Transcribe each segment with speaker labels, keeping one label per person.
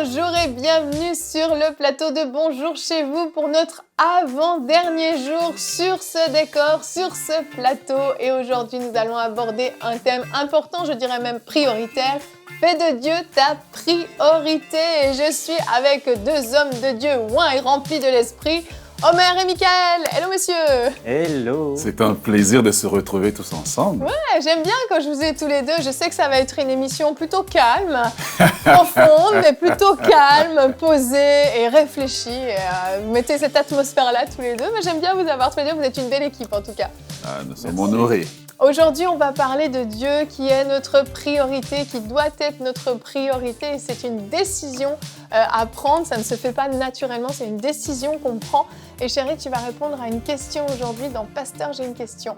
Speaker 1: Bonjour et bienvenue sur le plateau de Bonjour chez vous pour notre avant-dernier jour sur ce décor, sur ce plateau. Et aujourd'hui, nous allons aborder un thème important, je dirais même prioritaire. Fais de Dieu ta priorité. Et je suis avec deux hommes de Dieu oints et remplis de l'esprit. Omer et Michael, hello messieurs.
Speaker 2: Hello.
Speaker 3: C'est un plaisir de se retrouver tous ensemble.
Speaker 1: Ouais, j'aime bien quand je vous ai tous les deux. Je sais que ça va être une émission plutôt calme, profonde, mais plutôt calme, posée et réfléchie. Vous mettez cette atmosphère-là tous les deux, mais j'aime bien vous avoir tous les deux. Vous êtes une belle équipe en tout cas.
Speaker 3: Nous sommes honorés.
Speaker 1: Aujourd'hui, on va parler de Dieu qui est notre priorité, qui doit être notre priorité. Et c'est une décision à prendre, ça ne se fait pas naturellement, c'est une décision qu'on prend. Et chérie, tu vas répondre à une question aujourd'hui dans Pasteur, j'ai une question.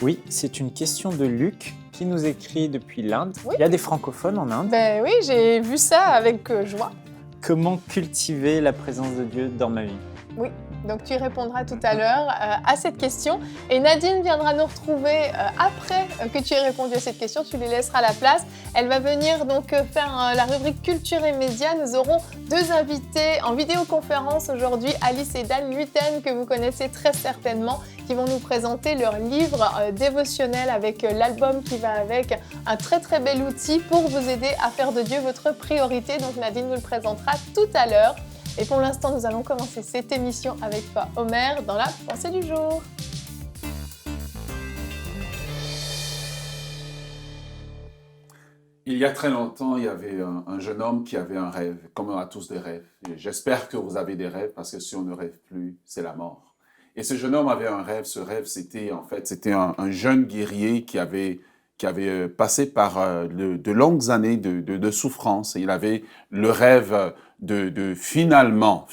Speaker 2: Oui, c'est une question de Luc qui nous écrit depuis l'Inde.
Speaker 1: Oui.
Speaker 2: Il y a des francophones en Inde.
Speaker 1: Ben oui, j'ai vu ça avec joie.
Speaker 2: Comment cultiver la présence de Dieu dans ma vie?
Speaker 1: Oui, donc tu répondras tout à l'heure à cette question. Et Nadine viendra nous retrouver après que tu aies répondu à cette question. Tu lui laisseras la place. Elle va venir donc faire la rubrique Culture et Médias. Nous aurons deux invités en vidéoconférence aujourd'hui, Alice et Dan Luten, que vous connaissez très certainement, qui vont nous présenter leur livre dévotionnel avec l'album qui va avec, un très très bel outil pour vous aider à faire de Dieu votre priorité. Donc Nadine nous le présentera tout à l'heure. Et pour l'instant, nous allons commencer cette émission avec toi, Omer, dans la pensée du jour.
Speaker 3: Il y a très longtemps, il y avait un jeune homme qui avait un rêve, comme on a tous des rêves. Et j'espère que vous avez des rêves, parce que si on ne rêve plus, c'est la mort. Et ce jeune homme avait un rêve. Ce rêve, c'était un jeune guerrier qui avait passé par de longues années de souffrance. Et il avait le rêve de finalement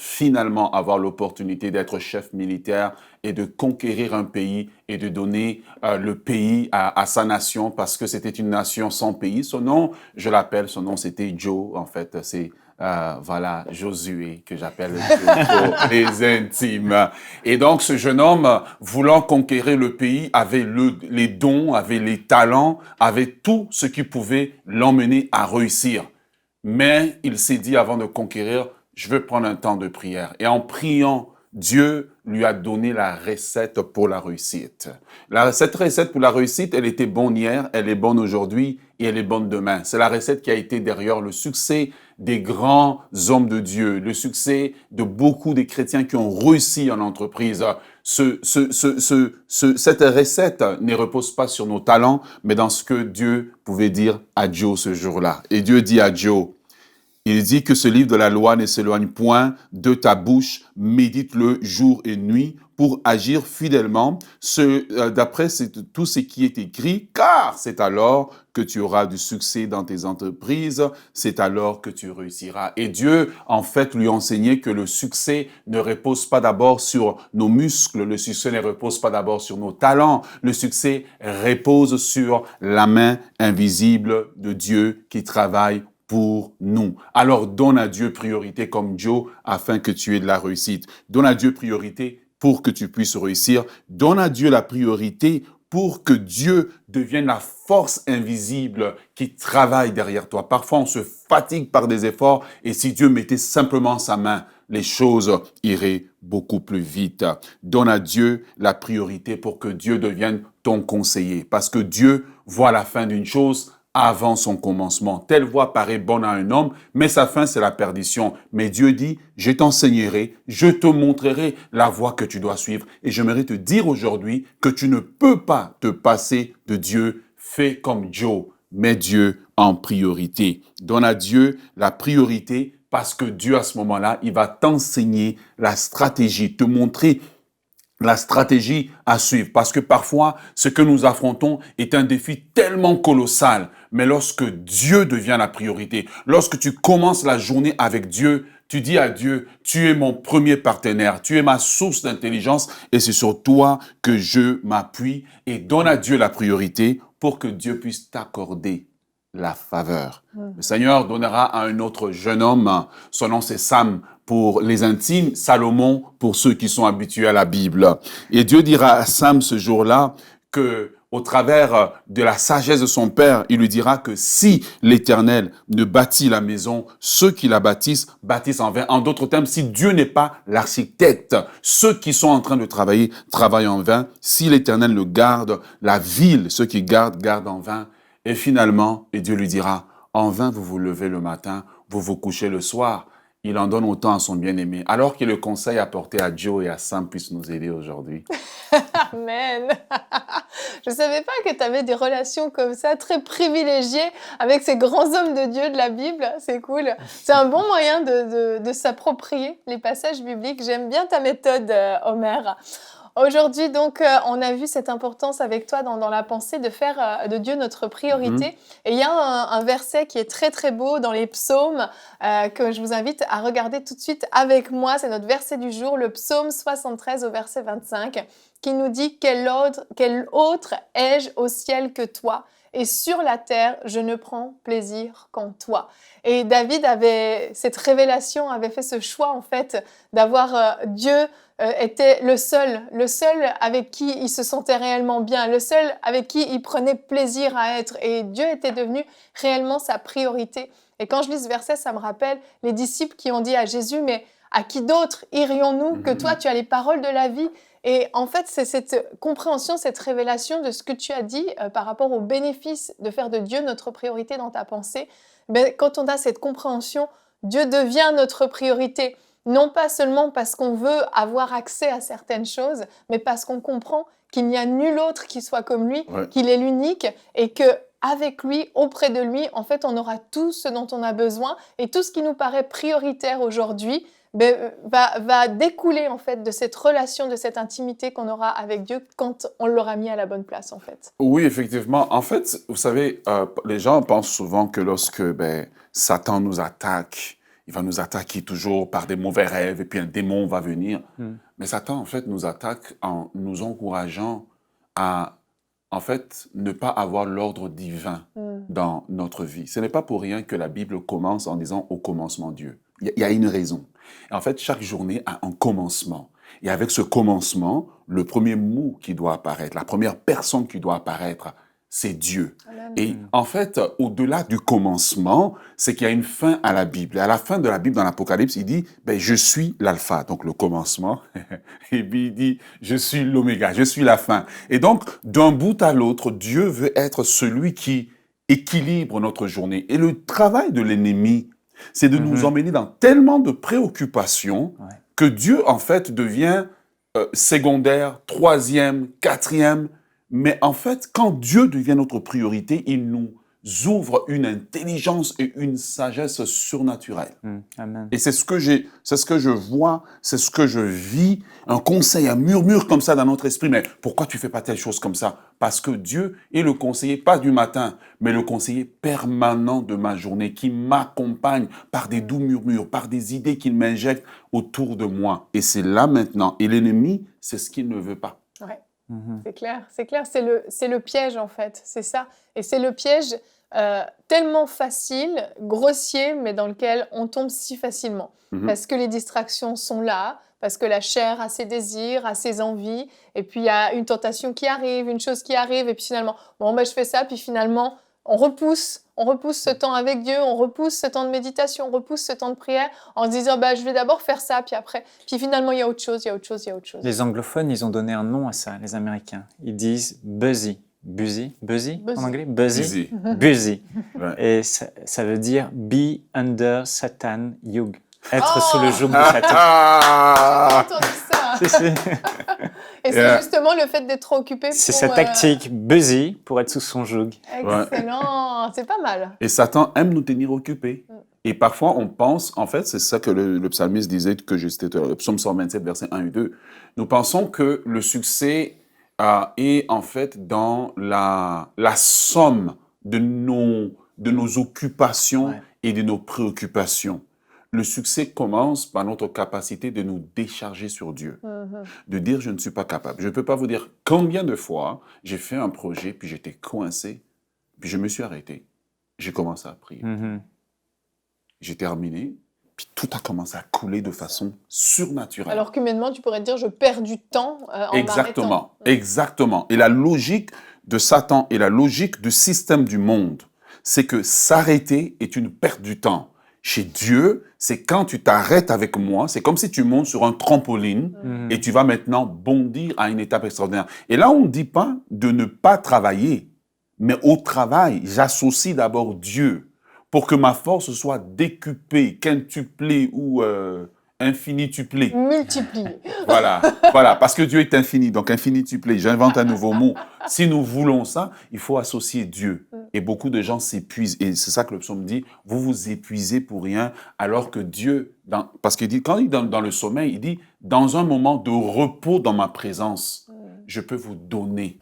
Speaker 3: avoir l'opportunité d'être chef militaire et de conquérir un pays et de donner le pays à sa nation, parce que c'était une nation sans pays. Son nom, son nom c'était Joe, en fait, c'est voilà, Josué, que j'appelle pour les intimes. Et donc, ce jeune homme, voulant conquérir le pays, avait les dons, avait les talents, avait tout ce qui pouvait l'emmener à réussir. Mais il s'est dit, avant de conquérir, je veux prendre un temps de prière. Et en priant, Dieu lui a donné la recette pour la réussite. Cette recette pour la réussite, elle était bonne hier, elle est bonne aujourd'hui et elle est bonne demain. C'est la recette qui a été derrière le succès des grands hommes de Dieu, le succès de beaucoup des chrétiens qui ont réussi en entreprise. Cette recette ne repose pas sur nos talents, mais dans ce que Dieu pouvait dire à Joe ce jour-là. Et Dieu dit à Joe, il dit que ce livre de la loi ne s'éloigne point de ta bouche, médite-le jour et nuit pour agir fidèlement d'après tout ce qui est écrit, car c'est alors que tu auras du succès dans tes entreprises, c'est alors que tu réussiras. Et Dieu, en fait, lui enseignait que le succès ne repose pas d'abord sur nos muscles, le succès ne repose pas d'abord sur nos talents, le succès repose sur la main invisible de Dieu qui travaille pour nous. Alors, donne à Dieu priorité comme Joe afin que tu aies de la réussite. Donne à Dieu priorité pour que tu puisses réussir. Donne à Dieu la priorité pour que Dieu devienne la force invisible qui travaille derrière toi. Parfois, on se fatigue par des efforts et si Dieu mettait simplement sa main, les choses iraient beaucoup plus vite. Donne à Dieu la priorité pour que Dieu devienne ton conseiller. Parce que Dieu voit la fin d'une chose avant son commencement. Telle voie paraît bonne à un homme, mais sa fin, c'est la perdition. Mais Dieu dit, je t'enseignerai, je te montrerai la voie que tu dois suivre. Et j'aimerais te dire aujourd'hui que tu ne peux pas te passer de Dieu. Fais comme Joe, mets Dieu en priorité. Donne à Dieu la priorité parce que Dieu, à ce moment-là, il va t'enseigner la stratégie, te montrer la stratégie à suivre. Parce que parfois, ce que nous affrontons est un défi tellement colossal. Mais lorsque Dieu devient la priorité, lorsque tu commences la journée avec Dieu, tu dis à Dieu, tu es mon premier partenaire, tu es ma source d'intelligence et c'est sur toi que je m'appuie et donne à Dieu la priorité pour que Dieu puisse t'accorder la faveur. Le Seigneur donnera à un autre jeune homme, son nom c'est Sam pour les intimes, Salomon pour ceux qui sont habitués à la Bible. Et Dieu dira à Sam ce jour-là que au travers de la sagesse de son père, il lui dira que si l'Éternel ne bâtit la maison, ceux qui la bâtissent, bâtissent en vain. En d'autres termes, si Dieu n'est pas l'architecte, ceux qui sont en train de travailler, travaillent en vain. Si l'Éternel le garde, la ville, ceux qui gardent, gardent en vain. Et finalement, et Dieu lui dira, en vain vous vous levez le matin, vous vous couchez le soir. Il en donne autant à son bien-aimé. Alors que le conseil apporté à Joe et à Sam puisse nous aider aujourd'hui.
Speaker 1: Amen. Je ne savais pas que tu avais des relations comme ça, très privilégiées avec ces grands hommes de Dieu de la Bible. C'est cool. C'est un bon moyen de s'approprier les passages bibliques. J'aime bien ta méthode, Omer. Aujourd'hui, donc, on a vu cette importance avec toi dans la pensée de faire de Dieu notre priorité. Et il y a un verset qui est très, très beau dans les psaumes que je vous invite à regarder tout de suite avec moi. C'est notre verset du jour, le psaume 73 au verset 25, qui nous dit « Quel autre ai-je au ciel que toi ? Et sur la terre, je ne prends plaisir qu'en toi. » Et David avait cette révélation, avait fait ce choix en fait d'avoir Dieu était le seul avec qui il se sentait réellement bien, le seul avec qui il prenait plaisir à être. Et Dieu était devenu réellement sa priorité. Et quand je lis ce verset, ça me rappelle les disciples qui ont dit à Jésus, mais à qui d'autre irions-nous que toi, tu as les paroles de la vie. Et en fait, c'est cette compréhension, cette révélation de ce que tu as dit par rapport au bénéfice de faire de Dieu notre priorité dans ta pensée. Ben, quand on a cette compréhension, Dieu devient notre priorité. Non pas seulement parce qu'on veut avoir accès à certaines choses, mais parce qu'on comprend qu'il n'y a nul autre qui soit comme lui, qu'il est l'unique et que avec lui, auprès de lui, en fait, on aura tout ce dont on a besoin et tout ce qui nous paraît prioritaire aujourd'hui va découler en fait de cette relation, de cette intimité qu'on aura avec Dieu quand on l'aura mis à la bonne place en fait.
Speaker 3: Oui, effectivement. En fait, vous savez, les gens pensent souvent que lorsque Satan nous attaque, il va nous attaquer toujours par des mauvais rêves et puis un démon va venir. Mais Satan, en fait, nous attaque en nous encourageant à, en fait, ne pas avoir l'ordre divin dans notre vie. Ce n'est pas pour rien que la Bible commence en disant « au commencement Dieu ». Il y a une raison. Et en fait, chaque journée a un commencement. Et avec ce commencement, le premier mot qui doit apparaître, la première personne qui doit apparaître, c'est Dieu. Amen. Et en fait, au-delà du commencement, c'est qu'il y a une fin à la Bible. Et à la fin de la Bible, dans l'Apocalypse, il dit, je suis l'alpha, donc le commencement. Et puis il dit, je suis l'oméga, je suis la fin. Et donc, d'un bout à l'autre, Dieu veut être celui qui équilibre notre journée. Et le travail de l'ennemi, c'est de nous emmener dans tellement de préoccupations que Dieu, en fait, devient secondaire, troisième, quatrième. Mais en fait, quand Dieu devient notre priorité, il nous ouvre une intelligence et une sagesse surnaturelle.
Speaker 2: Amen.
Speaker 3: Et c'est ce que je vois, c'est ce que je vis, un conseil, un murmure comme ça dans notre esprit. Mais pourquoi tu fais pas telle chose comme ça? Parce que Dieu est le conseiller, pas du matin, mais le conseiller permanent de ma journée, qui m'accompagne par des doux murmures, par des idées qu'il m'injecte autour de moi. Et c'est là maintenant. Et l'ennemi, c'est ce qu'il ne veut pas.
Speaker 1: Ouais. C'est clair, c'est le piège en fait, c'est ça. Et c'est le piège tellement facile, grossier, mais dans lequel on tombe si facilement. Parce que les distractions sont là, parce que la chair a ses désirs, a ses envies, et puis il y a une tentation qui arrive, une chose qui arrive, et puis finalement, je fais ça, puis finalement, on repousse ce temps avec Dieu, on repousse ce temps de méditation, on repousse ce temps de prière en se disant je vais d'abord faire ça, puis après. Puis finalement, il y a autre chose.
Speaker 2: Les anglophones, ils ont donné un nom à ça, les Américains. Ils disent busy. Busy en anglais? Busy. Ouais. Et ça veut dire be under Satan yoke. Être sous le joug de Satan.
Speaker 1: J'ai entendu ça.
Speaker 2: Si.
Speaker 1: Et c'est justement le fait d'être trop occupé.
Speaker 2: C'est sa tactique, busy, pour être sous son joug.
Speaker 1: Excellent, c'est pas mal.
Speaker 3: Et Satan aime nous tenir occupés. Et parfois, on pense, en fait, c'est ça que le psalmiste disait, que je citais, le psaume 127, versets 1 et 2. Nous pensons que le succès est en fait dans la somme de nos occupations et de nos préoccupations. Le succès commence par notre capacité de nous décharger sur Dieu, de dire je ne suis pas capable. Je ne peux pas vous dire combien de fois j'ai fait un projet, puis j'étais coincé, puis je me suis arrêté. J'ai commencé à prier. J'ai terminé, puis tout a commencé à couler de façon surnaturelle.
Speaker 1: Alors qu'humainement, tu pourrais te dire je perds du temps en m'arrêtant.
Speaker 3: Exactement. Et la logique de Satan et la logique du système du monde, c'est que s'arrêter est une perte du temps. Chez Dieu, c'est quand tu t'arrêtes avec moi, c'est comme si tu montes sur un trampoline et tu vas maintenant bondir à une étape extraordinaire. Et là, on ne dit pas de ne pas travailler, mais au travail, j'associe d'abord Dieu pour que ma force soit décuplée, quintuplée ou infinituplée.
Speaker 1: Multiplié.
Speaker 3: Voilà, parce que Dieu est infini, donc infinituplé. J'invente un nouveau mot. Si nous voulons ça, il faut associer Dieu. Et beaucoup de gens s'épuisent. Et c'est ça que le psaume dit, vous vous épuisez pour rien, alors que Dieu, parce qu'il dit, quand il est dans le sommeil, il dit, dans un moment de repos dans ma présence, je peux vous donner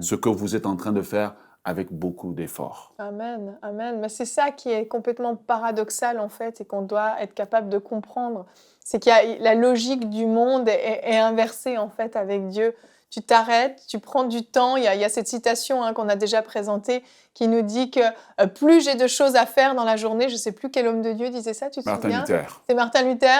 Speaker 3: ce que vous êtes en train de faire avec beaucoup d'efforts.
Speaker 1: Amen, amen. Mais c'est ça qui est complètement paradoxal en fait et qu'on doit être capable de comprendre. C'est qu'il y a la logique du monde est inversée en fait avec Dieu. Tu t'arrêtes, tu prends du temps. Il y a cette citation qu'on a déjà présentée qui nous dit que plus j'ai de choses à faire dans la journée, je ne sais plus quel homme de Dieu disait ça, tu te souviens ?
Speaker 3: Martin Luther.
Speaker 1: C'est Martin Luther.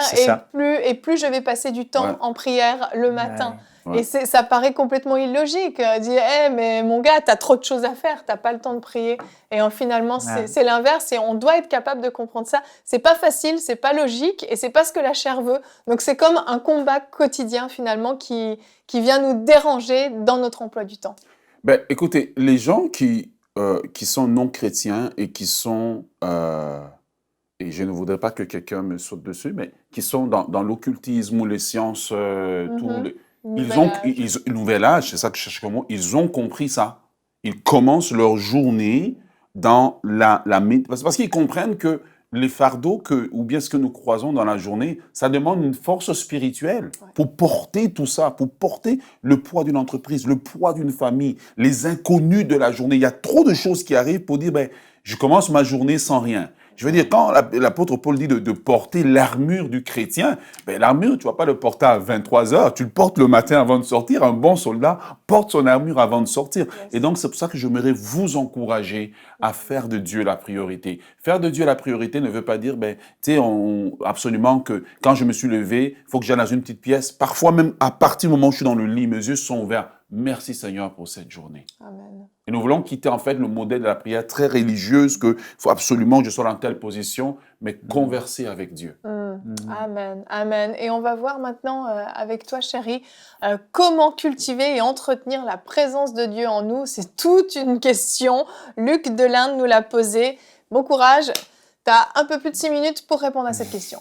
Speaker 1: Et plus je vais passer du temps en prière le matin.
Speaker 3: Ouais.
Speaker 1: Et ça paraît complètement illogique. Dire, mais mon gars, tu as trop de choses à faire, tu n'as pas le temps de prier. Et finalement, c'est l'inverse. Et on doit être capable de comprendre ça. C'est pas facile, c'est pas logique, et c'est pas ce que la chair veut. Donc c'est comme un combat quotidien finalement qui vient nous déranger dans notre emploi du temps.
Speaker 3: Ben, écoutez, les gens qui sont non chrétiens et qui sont, et je ne voudrais pas que quelqu'un me saute dessus, mais qui sont dans l'occultisme ou les sciences, Nouvel âge, c'est ça que je cherche comme mot. Ils ont compris ça. Ils commencent leur journée dans parce qu'ils comprennent que les fardeaux ou bien ce que nous croisons dans la journée, ça demande une force spirituelle pour porter tout ça, pour porter le poids d'une entreprise, le poids d'une famille, les inconnus de la journée. Il y a trop de choses qui arrivent pour dire, je commence ma journée sans rien. Je veux dire, quand l'apôtre Paul dit de porter l'armure du chrétien, l'armure, tu ne vas pas le porter à 23 heures, tu le portes le matin avant de sortir. Un bon soldat porte son armure avant de sortir. Et donc, c'est pour ça que j'aimerais vous encourager à faire de Dieu la priorité. Faire de Dieu la priorité ne veut pas dire, absolument que quand je me suis levé, il faut que j'aille dans une petite pièce. Parfois, même à partir du moment où je suis dans le lit, mes yeux sont ouverts. Merci Seigneur pour cette journée.
Speaker 1: Amen.
Speaker 3: Et nous voulons quitter en fait le modèle de la prière très religieuse, qu'il faut absolument que je sois dans telle position, mais converser avec Dieu.
Speaker 1: Amen, amen. Et on va voir maintenant avec toi, chérie, comment cultiver et entretenir la présence de Dieu en nous. C'est toute une question. Luc Delinde nous l'a posée. Bon courage. Tu as un peu plus de 6 minutes pour répondre à cette question.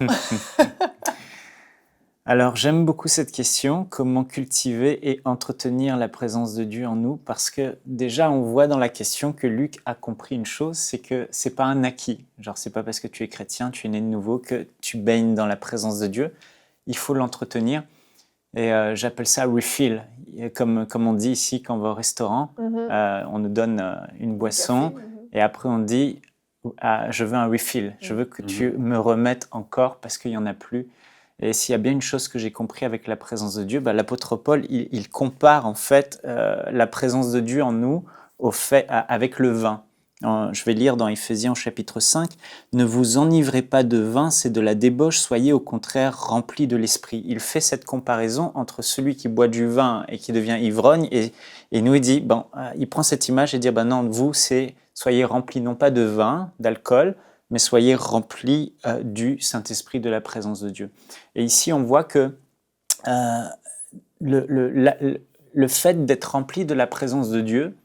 Speaker 2: Alors, j'aime beaucoup cette question, comment cultiver et entretenir la présence de Dieu en nous, parce que déjà, on voit dans la question que Luc a compris une chose, c'est que c'est pas un acquis. Genre, c'est pas parce que tu es chrétien, tu es né de nouveau, que tu baignes dans la présence de Dieu. Il faut l'entretenir. Et j'appelle ça refill. Comme on dit ici quand on va au restaurant, on nous donne une boisson et après on dit je veux un refill, je veux que tu me remettes encore parce qu'il n'y en a plus. Et s'il y a bien une chose que j'ai compris avec la présence de Dieu, l'apôtre Paul, il compare en fait la présence de Dieu en nous avec le vin. Je vais lire dans Éphésiens au chapitre 5. « Ne vous enivrez pas de vin, c'est de la débauche, soyez au contraire remplis de l'esprit. » Il fait cette comparaison entre celui qui boit du vin et qui devient ivrogne et nous il dit, il prend cette image et dit, non, vous, soyez remplis non pas de vin, d'alcool, mais soyez remplis du Saint-Esprit, de la présence de Dieu. Et ici, on voit que le fait d'être rempli de la présence de Dieu,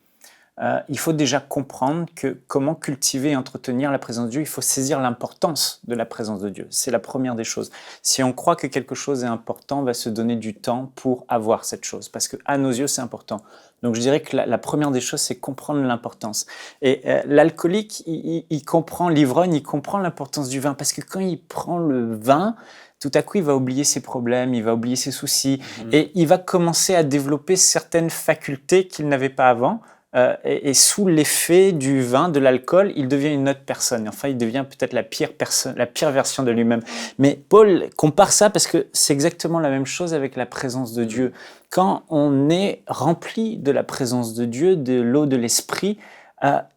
Speaker 2: il faut déjà comprendre que comment cultiver et entretenir la présence de Dieu, il faut saisir l'importance de la présence de Dieu. C'est la première des choses. Si on croit que quelque chose est important, on va se donner du temps pour avoir cette chose, parce qu'à nos yeux, c'est important. Donc je dirais que la première des choses, c'est comprendre l'importance. Et l'alcoolique, il comprend, l'ivrogne, il comprend l'importance du vin, parce que quand il prend le vin, tout à coup, il va oublier ses problèmes, il va oublier ses soucis, et il va commencer à développer certaines facultés qu'il n'avait pas avant. Et sous l'effet du vin, de l'alcool, il devient une autre personne. Enfin, il devient peut-être la pire version de lui-même. Mais Paul compare ça parce que c'est exactement la même chose avec la présence de Dieu. Quand on est rempli de la présence de Dieu, de l'eau de l'esprit,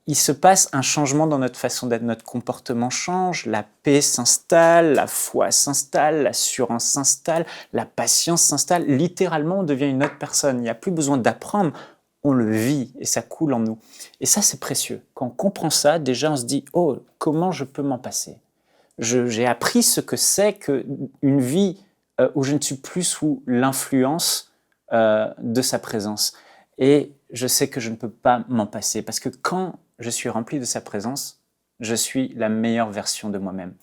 Speaker 2: il se passe un changement dans notre façon d'être. Notre comportement change, la paix s'installe, la foi s'installe, l'assurance s'installe, la patience s'installe. Littéralement, on devient une autre personne. Il n'y a plus besoin d'apprendre. on le vit et ça coule en nous. Et ça, c'est précieux. Quand on comprend ça, déjà, on se dit « Oh, comment je peux m'en passer ?» J'ai appris ce que c'est qu'une vie où je ne suis plus sous l'influence de sa présence. Et je sais que je ne peux pas m'en passer parce que quand je suis rempli de sa présence, je suis la meilleure version de moi-même.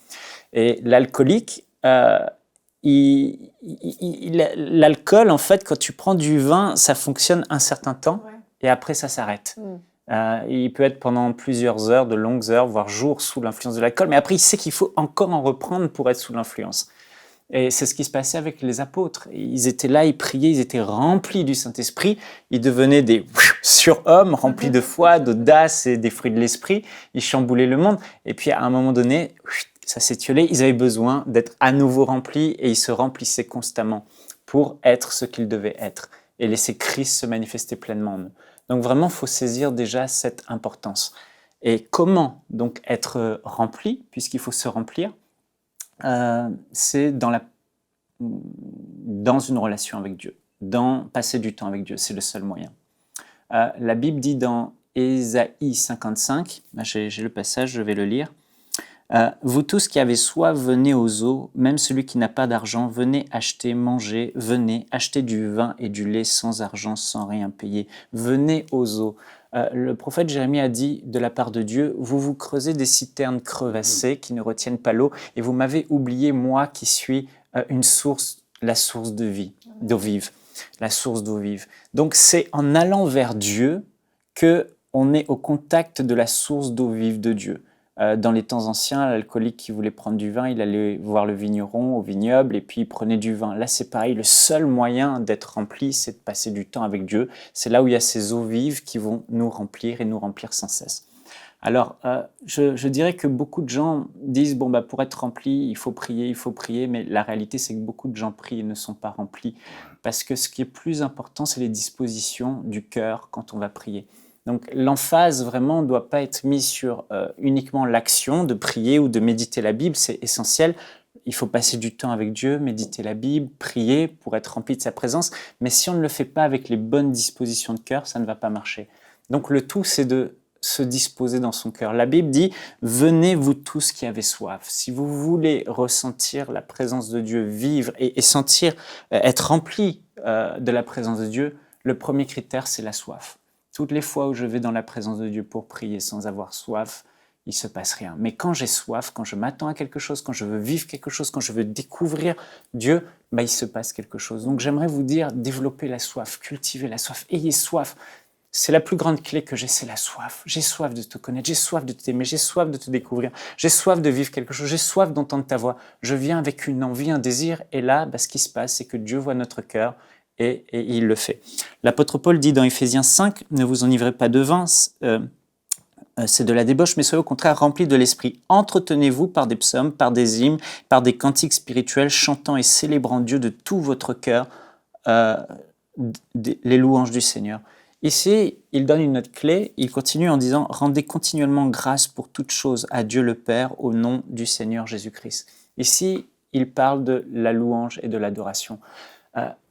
Speaker 2: Et l'alcoolique, l'alcool, en fait, quand tu prends du vin, ça fonctionne un certain temps et après ça s'arrête. Il peut être pendant plusieurs heures, de longues heures, voire jours sous l'influence de l'alcool, mais après il sait qu'il faut encore en reprendre pour être sous l'influence. Et c'est ce qui se passait avec les apôtres. Ils étaient là, ils priaient, ils étaient remplis du Saint-Esprit, ils devenaient des surhommes remplis de foi, d'audace et des fruits de l'Esprit, ils chamboulaient le monde. Et puis à un moment donné, ça s'étiolait, ils avaient besoin d'être à nouveau remplis et ils se remplissaient constamment pour être ce qu'ils devaient être et laisser Christ se manifester pleinement en eux. Donc vraiment, il faut saisir déjà cette importance. Et comment donc être rempli, puisqu'il faut se remplir, c'est dans une relation avec Dieu, dans passer du temps avec Dieu, c'est le seul moyen. La Bible dit dans Ésaïe 55, j'ai le passage, je vais le lire. Vous tous qui avez soif, venez aux eaux, même celui qui n'a pas d'argent, venez acheter, manger, venez acheter du vin et du lait sans argent, sans rien payer. Venez aux eaux. Le prophète Jérémie a dit de la part de Dieu, vous vous creusez des citernes crevassées qui ne retiennent pas l'eau et vous m'avez oublié, moi qui suis une source, la source de vie, d'eau vive, la source d'eau vive. Donc c'est en allant vers Dieu qu'on est au contact de la source d'eau vive de Dieu. Dans les temps anciens, l'alcoolique qui voulait prendre du vin, il allait voir le vigneron au vignoble et puis il prenait du vin. Là, c'est pareil, le seul moyen d'être rempli, c'est de passer du temps avec Dieu. C'est là où il y a ces eaux vives qui vont nous remplir et nous remplir sans cesse. Alors, je dirais que beaucoup de gens disent, pour être rempli, il faut prier, mais la réalité, c'est que beaucoup de gens prient et ne sont pas remplis. Parce que ce qui est plus important, c'est les dispositions du cœur quand on va prier. Donc l'emphase vraiment ne doit pas être mise sur uniquement l'action de prier ou de méditer la Bible, c'est essentiel. Il faut passer du temps avec Dieu, méditer la Bible, prier pour être rempli de sa présence. Mais si on ne le fait pas avec les bonnes dispositions de cœur, ça ne va pas marcher. Donc le tout, c'est de se disposer dans son cœur. La Bible dit « Venez vous tous qui avez soif ». Si vous voulez ressentir la présence de Dieu, vivre et sentir, être rempli de la présence de Dieu, le premier critère, c'est la soif. Toutes les fois où je vais dans la présence de Dieu pour prier sans avoir soif, il ne se passe rien. Mais quand j'ai soif, quand je m'attends à quelque chose, quand je veux vivre quelque chose, quand je veux découvrir Dieu, il se passe quelque chose. Donc j'aimerais vous dire, développez la soif, cultivez la soif, ayez soif. C'est la plus grande clé que j'ai, c'est la soif. J'ai soif de te connaître, j'ai soif de t'aimer, j'ai soif de te découvrir, j'ai soif de vivre quelque chose, j'ai soif d'entendre ta voix. Je viens avec une envie, un désir, et là, ce qui se passe, c'est que Dieu voit notre cœur, et il le fait. L'apôtre Paul dit dans Éphésiens 5, « Ne vous enivrez pas de vin, c'est de la débauche, mais soyez au contraire remplis de l'esprit. Entretenez-vous par des psaumes, par des hymnes, par des cantiques spirituels, chantant et célébrant Dieu de tout votre cœur, les louanges du Seigneur. » Ici, il donne une autre clé, il continue en disant « Rendez continuellement grâce pour toutes choses à Dieu le Père au nom du Seigneur Jésus-Christ. » Ici, il parle de la louange et de l'adoration.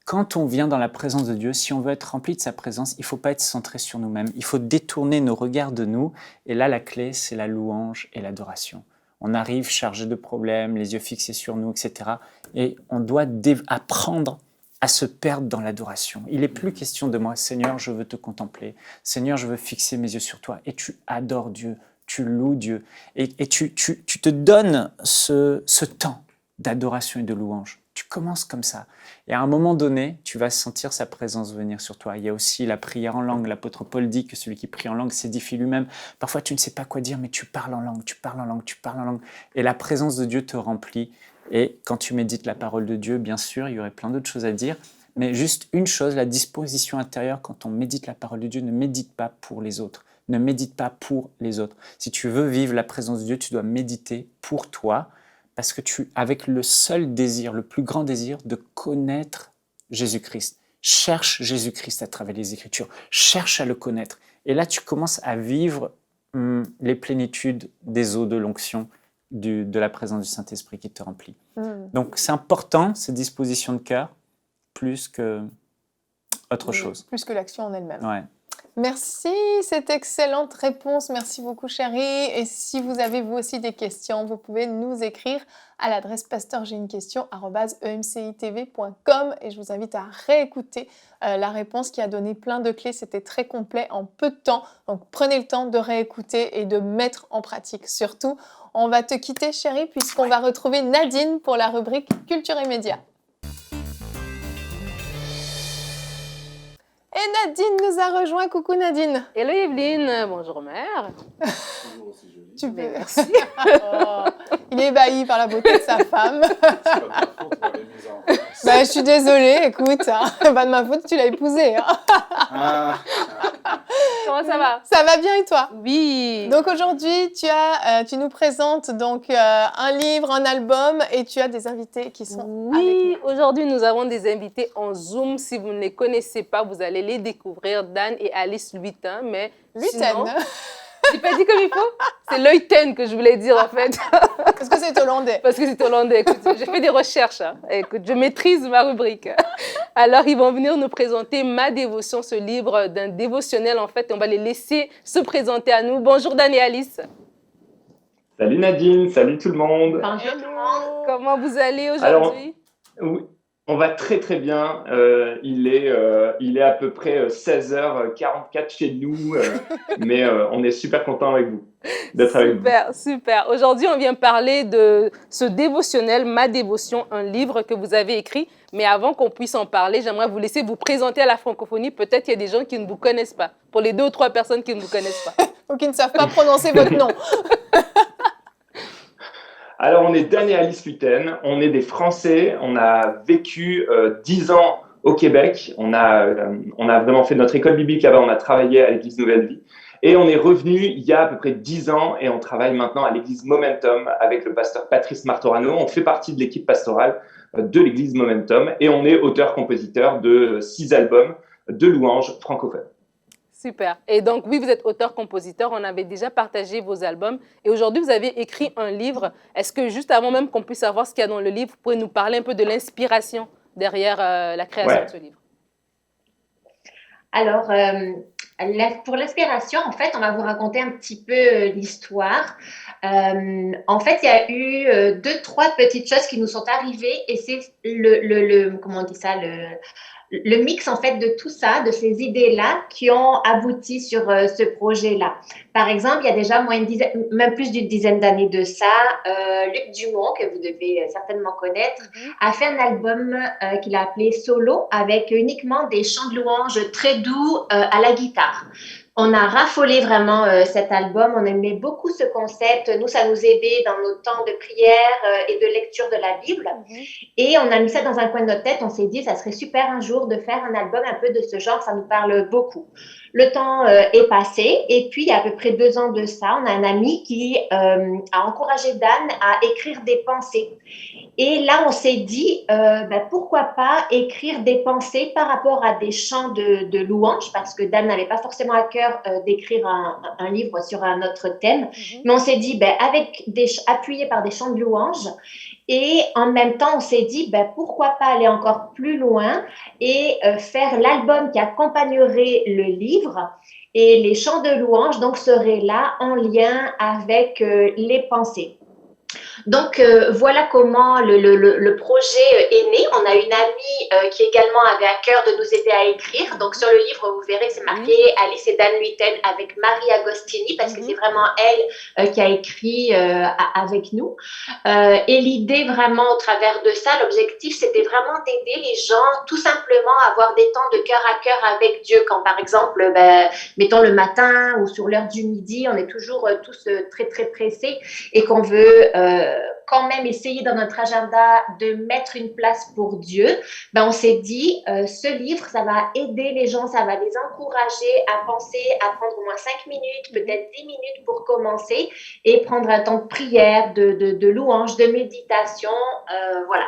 Speaker 2: Quand on vient dans la présence de Dieu, si on veut être rempli de sa présence, il ne faut pas être centré sur nous-mêmes. Il faut détourner nos regards de nous. Et là, la clé, c'est la louange et l'adoration. On arrive chargé de problèmes, les yeux fixés sur nous, etc. Et on doit apprendre à se perdre dans l'adoration. Il n'est plus question de moi, Seigneur, je veux te contempler. Seigneur, je veux fixer mes yeux sur toi. Et tu adores Dieu, tu loues Dieu. Et tu te donnes ce temps d'adoration et de louange. Tu commences comme ça. Et à un moment donné, tu vas sentir sa présence venir sur toi. Il y a aussi la prière en langue. L'apôtre Paul dit que celui qui prie en langue s'édifie lui-même. Parfois, tu ne sais pas quoi dire, mais tu parles en langue, tu parles en langue, tu parles en langue. Et la présence de Dieu te remplit. Et quand tu médites la parole de Dieu, bien sûr, il y aurait plein d'autres choses à dire. Mais juste une chose, la disposition intérieure, quand on médite la parole de Dieu, ne médite pas pour les autres. Ne médite pas pour les autres. Si tu veux vivre la présence de Dieu, tu dois méditer pour toi. Parce que avec le seul désir, le plus grand désir de connaître Jésus-Christ. Cherche Jésus-Christ à travers les Écritures. Cherche à le connaître. Et là, tu commences à vivre les plénitudes des eaux de l'onction, de la présence du Saint-Esprit qui te remplit. Donc, c'est important, cette disposition de cœur, plus que autre chose.
Speaker 1: Plus que l'action en elle-même.
Speaker 2: Ouais.
Speaker 1: Merci, cette excellente réponse. Merci beaucoup, chérie. Et si vous avez vous aussi des questions, vous pouvez nous écrire à l'adresse pasteur.j'ai-une-question@emcitv.com et je vous invite à réécouter la réponse qui a donné plein de clés. C'était très complet en peu de temps. Donc, prenez le temps de réécouter et de mettre en pratique. Surtout, on va te quitter, chérie, puisqu'on va retrouver Nadine pour la rubrique Culture et Médias. Et Nadine nous a rejoint. Coucou Nadine.
Speaker 4: Hello Evelyne, bonjour mère.
Speaker 1: Tu peux.
Speaker 4: Merci.
Speaker 1: Oh, il est ébahi par la beauté de sa femme. Je suis désolée, écoute, pas de ma faute, tu l'as épousé.
Speaker 4: Comment ça va?
Speaker 1: Ça va bien et toi?
Speaker 4: Oui.
Speaker 1: Donc aujourd'hui, tu nous présentes donc un livre, un album et tu as des invités qui sont avec
Speaker 4: Oui,
Speaker 1: nous.
Speaker 4: aujourd'hui nous avons des invités en Zoom. Si vous ne les connaissez pas, vous allez les découvrir, Dan et Alice Luitin. Mais sinon, j'ai pas dit comme il faut. C'est Leuten que je voulais dire en fait.
Speaker 1: Parce que c'est hollandais.
Speaker 4: Parce que c'est hollandais. Écoute, j'ai fait des recherches. Écoute, je maîtrise ma rubrique. Alors, ils vont venir nous présenter Ma Dévotion, ce livre d'un dévotionnel en fait. Et on va les laisser se présenter à nous. Bonjour Dan et Alice.
Speaker 5: Salut Nadine, salut tout le monde.
Speaker 1: Bonjour tout le monde.
Speaker 4: Comment vous allez aujourd'hui?
Speaker 5: Oui, on va très très bien. Il est à peu près 16h44 chez nous, mais on est super content d'être avec vous.
Speaker 4: Super, super. Aujourd'hui, on vient parler de ce dévotionnel, Ma Dévotion, un livre que vous avez écrit. Mais avant qu'on puisse en parler, j'aimerais vous laisser vous présenter à la francophonie. Peut-être qu'il y a des gens qui ne vous connaissent pas. Pour les 2 ou 3 personnes qui ne vous connaissent pas.
Speaker 1: Ou qui ne savent pas prononcer votre nom.
Speaker 5: Alors, on est Dan et Alice Luiten, on est des Français, on a vécu 10 ans au Québec, on a vraiment fait notre école biblique là-bas, on a travaillé à l'Église Nouvelle Vie, et on est revenu il y a à peu près 10 ans, et on travaille maintenant à l'Église Momentum avec le pasteur Patrice Martorano. On fait partie de l'équipe pastorale de l'Église Momentum, et on est auteur-compositeur de 6 albums de louanges francophones.
Speaker 4: Super. Et donc, oui, vous êtes auteur-compositeur. On avait déjà partagé vos albums. Et aujourd'hui, vous avez écrit un livre. Est-ce que juste avant même qu'on puisse savoir ce qu'il y a dans le livre, vous pouvez nous parler un peu de l'inspiration derrière la création de ce livre?
Speaker 6: Alors, pour l'inspiration, en fait, on va vous raconter un petit peu l'histoire. En fait, il y a eu 2-3 petites choses qui nous sont arrivées et c'est comment on dit ça, le mix en fait de tout ça, de ces idées-là qui ont abouti sur ce projet-là. Par exemple, il y a déjà même plus d'une dizaine d'années de ça, Luc Dumont, que vous devez certainement connaître, a fait un album qu'il a appelé Solo avec uniquement des chants de louanges très doux à la guitare. On a raffolé vraiment cet album, on aimait beaucoup ce concept. Nous, ça nous aidait dans nos temps de prière et de lecture de la Bible. Et on a mis ça dans un coin de notre tête, on s'est dit, ça serait super un jour de faire un album un peu de ce genre, ça nous parle beaucoup. Le temps est passé et puis il y a à peu près 2 ans de ça, on a un ami qui a encouragé Dan à écrire des pensées. Et là, on s'est dit, pourquoi pas écrire des pensées par rapport à des chants de louanges, parce que Dan n'avait pas forcément à cœur d'écrire un livre sur un autre thème. Mais on s'est dit, appuyé par des chants de louanges. Et en même temps, on s'est dit, pourquoi pas aller encore plus loin et faire l'album qui accompagnerait le livre. Et les chants de louanges donc seraient là en lien avec les pensées. Donc, voilà comment le projet est né. On a une amie qui également avait à cœur de nous aider à écrire. Donc, sur le livre, vous verrez, c'est marqué Alice et Dan Luiten avec Marie Agostini parce que c'est vraiment elle qui a écrit avec nous. Et l'idée vraiment au travers de ça, l'objectif, c'était vraiment d'aider les gens tout simplement à avoir des temps de cœur à cœur avec Dieu. Quand par exemple, mettons le matin ou sur l'heure du midi, on est toujours tous très, très pressés et qu'on veut quand même essayer dans notre agenda de mettre une place pour Dieu, on s'est dit, ce livre, ça va aider les gens, ça va les encourager à penser, à prendre au moins 5 minutes, peut-être 10 minutes pour commencer et prendre un temps de prière, de louange, de méditation, voilà.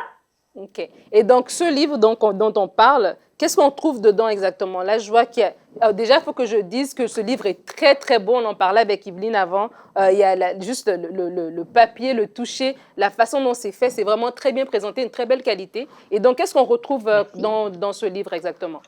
Speaker 4: Ok. Et donc, ce livre dont on parle, qu'est-ce qu'on trouve dedans exactement? Là, je vois qu'il y a... déjà, il faut que je dise que ce livre est très, très beau. On en parlait avec Evelyne avant. Il y a juste le papier, le toucher, la façon dont c'est fait. C'est vraiment très bien présenté, une très belle qualité. Et donc, qu'est-ce qu'on retrouve dans ce livre exactement?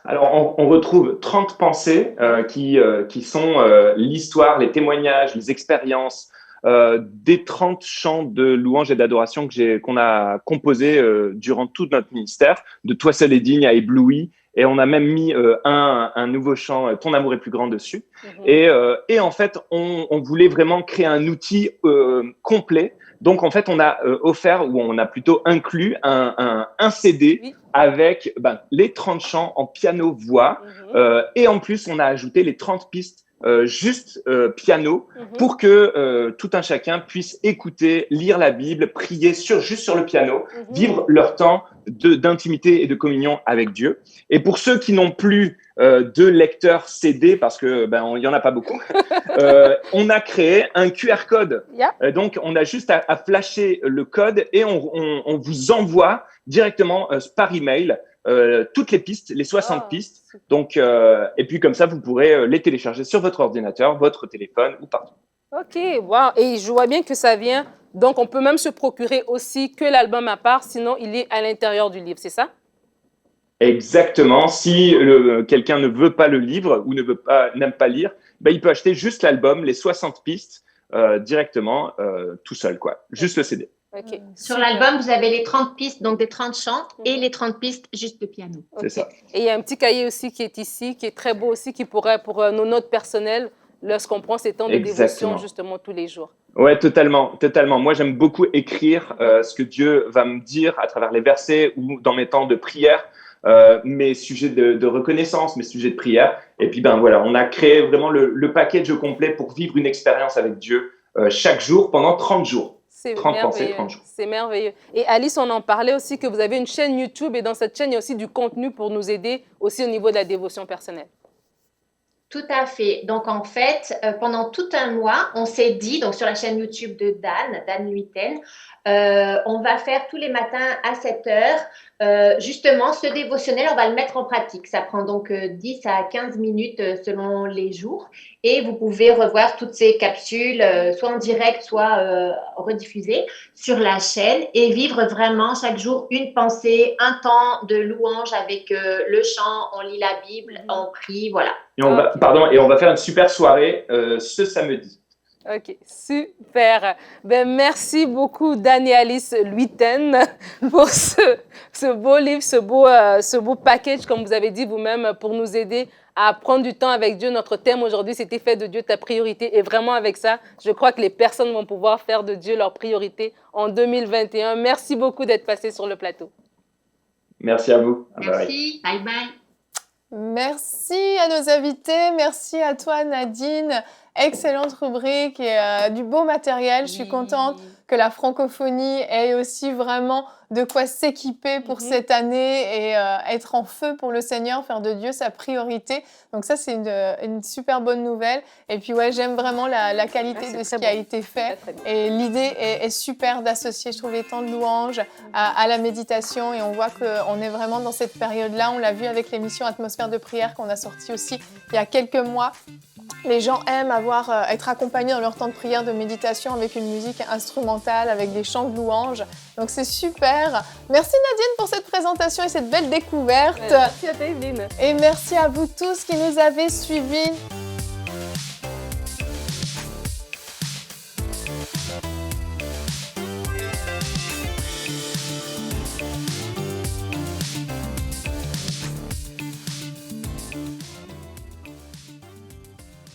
Speaker 5: Alors, on retrouve 30 pensées qui sont l'histoire, les témoignages, les expériences, des 30 chants de louange et d'adoration qu'on a composés durant tout notre ministère, de Toi seul est digne à Ébloui, et on a même mis un nouveau chant, Ton amour est plus grand, dessus. Et en fait, on voulait vraiment créer un outil complet. Donc, en fait, on a offert, ou on a plutôt inclus un CD avec les 30 chants en piano-voix. Et en plus, on a ajouté les 30 pistes juste piano pour que tout un chacun puisse écouter, lire la Bible, prier juste sur le piano, vivre leur temps d'intimité et de communion avec Dieu. Et pour ceux qui n'ont plus de lecteur CD, parce que il y en a pas beaucoup, on a créé un QR code. Donc, on a juste à flasher le code et on vous envoie directement par email toutes les pistes, les 60 pistes. Donc, et puis comme ça, vous pourrez les télécharger sur votre ordinateur, votre téléphone ou partout.
Speaker 4: OK, wow. Et je vois bien que ça vient. Donc, on peut même se procurer aussi que l'album à part, sinon il est à l'intérieur du livre, c'est ça?
Speaker 5: Exactement. Si quelqu'un ne veut pas le livre ou n'aime pas lire, il peut acheter juste l'album, les 60 pistes directement, tout seul, quoi. Juste le CD.
Speaker 6: Okay. Sur l'album, vous avez les 30 pistes, donc des 30 chants, et les 30 pistes juste de piano.
Speaker 5: C'est ça.
Speaker 4: Et il y a un petit cahier aussi qui est ici, qui est très beau aussi, qui pourrait, pour nos notes personnelles, lorsqu'on prend ces temps de dévotion justement tous les jours.
Speaker 5: Ouais, totalement. Moi, j'aime beaucoup écrire ce que Dieu va me dire à travers les versets ou dans mes temps de prière, mes sujets de reconnaissance, mes sujets de prière. Et puis, voilà, on a créé vraiment le package complet pour vivre une expérience avec Dieu chaque jour pendant 30 jours.
Speaker 4: C'est merveilleux. C'est merveilleux. Et Alice, on en parlait aussi que vous avez une chaîne YouTube et dans cette chaîne, il y a aussi du contenu pour nous aider aussi au niveau de la dévotion personnelle.
Speaker 6: Tout à fait. Donc, en fait, pendant tout un mois, on s'est dit, donc sur la chaîne YouTube de Dan Luyten, on va faire tous les matins à 7 heures, justement, ce dévotionnel, on va le mettre en pratique. Ça prend donc 10 à 15 minutes selon les jours. Et vous pouvez revoir toutes ces capsules, soit en direct, soit rediffusées sur la chaîne et vivre vraiment chaque jour une pensée, un temps de louange avec le chant, on lit la Bible, on prie, voilà.
Speaker 5: Et on va faire une super soirée ce samedi.
Speaker 4: OK, super. Merci beaucoup, Dan et Alice Luyten, pour ce beau livre, ce beau package, comme vous avez dit vous-même, pour nous aider à prendre du temps avec Dieu. Notre thème aujourd'hui, c'était « Fais de Dieu ta priorité ». Et vraiment, avec ça, je crois que les personnes vont pouvoir faire de Dieu leur priorité en 2021. Merci beaucoup d'être passé sur le plateau.
Speaker 5: Merci à vous.
Speaker 6: Merci. Bye bye.
Speaker 1: Merci à nos invités. Merci à toi, Nadine. Excellente rubrique et du beau matériel. Je suis contente que la francophonie ait aussi vraiment de quoi s'équiper pour cette année et être en feu pour le Seigneur, faire de Dieu sa priorité. Donc ça, c'est une super bonne nouvelle. Et puis ouais, j'aime vraiment la qualité de ce qui a été fait. Et l'idée est super d'associer, je trouve, les temps de louange à la méditation. Et on voit qu'on est vraiment dans cette période-là. On l'a vu avec l'émission Atmosphère de prière qu'on a sortie aussi il y a quelques mois. Les gens aiment être accompagnés dans leur temps de prière, de méditation avec une musique instrumentale, avec des chants de louange. Donc c'est super. Merci Nadine pour cette présentation et cette belle découverte.
Speaker 4: Merci à toi Evelyne.
Speaker 1: Et merci à vous tous qui nous avez suivis.